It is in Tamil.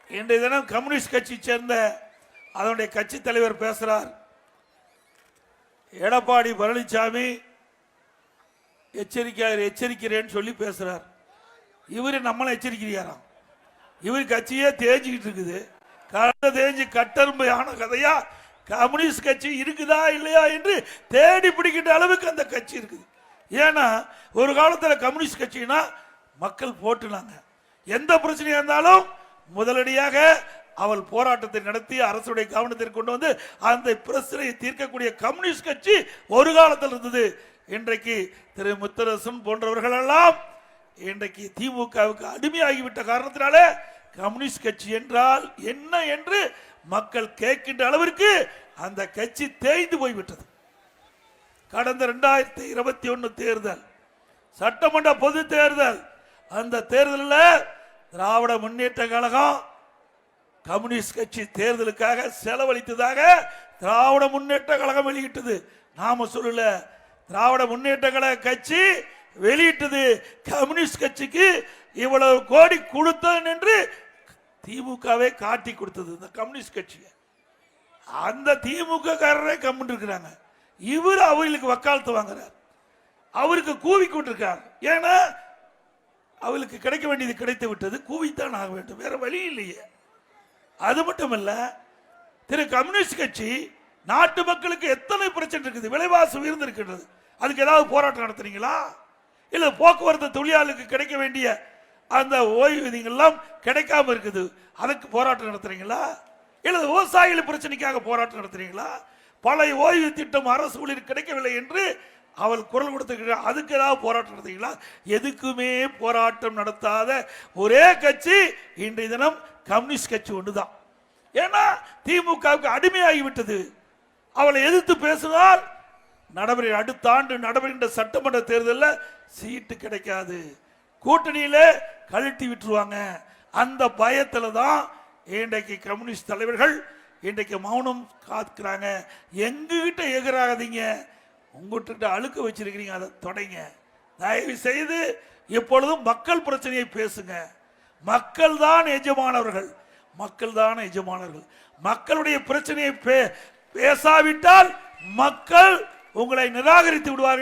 இன்றைய தினம் கம்யூனிஸ்ட் கட்சி சேர்ந்த அதனுடைய கட்சி தலைவர் பேசுறார். எடப்பாடி பழனிசாமி எச்சரிக்கிறேன்னு சொல்லி பேசுறார். இவரு நம்மளை எச்சரிக்கிறாராம். இவர் கட்சியே தேஞ்சிக்கிட்டு இருக்குது. கடந்த தேஞ்சி கட்டரும்பையான கதையா கம்யூனிஸ்ட் கட்சி இருக்குதா இல்லையா என்று தேடி பிடிக்கின்ற அளவுக்கு அந்த கட்சி இருக்குது. ஏன்னா ஒரு காலத்தில் கம்யூனிஸ்ட் கட்சினா மக்கள் போட்டுனாங்க. எந்த பிரச்சனையா இருந்தாலும் முதலடியாக அவள் போராட்டத்தை நடத்தி அரசுடைய கவனத்திற்கு கொண்டு வந்து அந்த பிரச்சனையை தீர்க்கக்கூடிய கம்யூனிஸ்ட் கட்சி ஒரு காலத்தில் இருந்தது. இன்றைக்கு திரு முத்தரசன் போன்றவர்கள் எல்லாம் இன்றைக்கு திமுகவுக்கு அடிமையாகிவிட்ட காரணத்தினாலே கம்யூனிஸ்ட் கட்சி என்றால் என்ன என்று மக்கள் கேட்கின்ற அளவிற்கு அந்த கட்சி தேய்ந்து போய்விட்டது. கடந்த 2021 தேர்தல், சட்டமன்ற பொது தேர்தல், அந்த தேர்தலில் திராவிட முன்னேற்ற கழகம் கம்யூனிஸ்ட் கட்சி தேர்தலுக்காக செலவழித்ததாக திராவிட முன்னேற்ற கழகம் வெளியிட்டது. நாம சொல்லல, திராவிட முன்னேற்ற கழக கட்சி வெளியிட்டது. கம்யூனிஸ்ட் கட்சிக்கு இவ்வளவு கோடி கொடுத்தது என்று திமுகவே காட்டி கொடுத்தது இந்த கம்யூனிஸ்ட் கட்சியை. அந்த திமுக காரரே கம்முன்னு இருக்கிறாங்க. இவர் அவர்களுக்கு வக்காலத்து வாங்குறார், அவருக்கு கூவி கொண்டிருக்கார். ஏன்னா அவளுக்கு கிடைக்க வேண்டியது கிடைத்து விட்டது, கூவித்தான் ஆக வேண்டும், வேற வழி இல்லையே. அது மட்டுமல்ல, திரு கம்யூனிஸ்ட் கட்சி நாட்டு மக்களுக்கு எத்தனை பிரச்சனை இருக்குது, விலைவாசி உயர்ந்திருக்கின்றது. அதுக்கு ஏதாவது போராட்டம் நடத்துறீங்களா? இல்ல போக்குவரத்து தொழிலாளருக்கு கிடைக்க வேண்டிய அந்த ஓய்வூதியங்கள்லாம் கிடைக்காம இருக்குது, அதுக்கு போராட்டம் நடத்துறீங்களா? இல்ல விவசாயிகள் பிரச்சனைக்காக போராட்டம் நடத்துறீங்களா? பழைய ஓய்வு திட்டம் அரசு ஊழியர் கிடைக்கவில்லை என்று அவள் குரல் கொடுத்திருக்கிறார், அதுக்கு ஏதாவது போராட்டம் நடத்துறீங்களா? எதுக்குமே போராட்டம் நடத்தாத ஒரே கட்சி இன்றைய தினம் கம்யூனிஸ்ட் கட்சி ஒன்றுதான். ஏன்னா திமுகவுக்கு அடிமையாகிவிட்டது. அவளை எதிர்த்து பேசினால் நடைபெற அடுத்த ஆண்டு நடைபெறுகின்ற சட்டமன்ற தேர்தலில் சீட்டு கிடைக்காது, கூட்டணியில கழட்டி விட்டுருவாங்க. அந்த பயத்தில் தான் இன்றைக்கு கம்யூனிஸ்ட் தலைவர்கள் இன்றைக்கு மௌனம் காக்கிறாங்க. எங்ககிட்ட எதிராகாதீங்க, உங்ககிட்ட அழுக்க வச்சிருக்கிறீங்க, அதை தொடங்க. தயவு செய்து எப்பொழுதும் மக்கள் பிரச்சனையை பேசுங்க. மக்கள் தான் எஜமானவர்கள், மக்கள் தான் எஜமானர்கள். மக்களுடைய பிரச்சனையை பேசாவிட்டால் மக்கள் உங்களை நிராகரித்து விடுவார்கள்.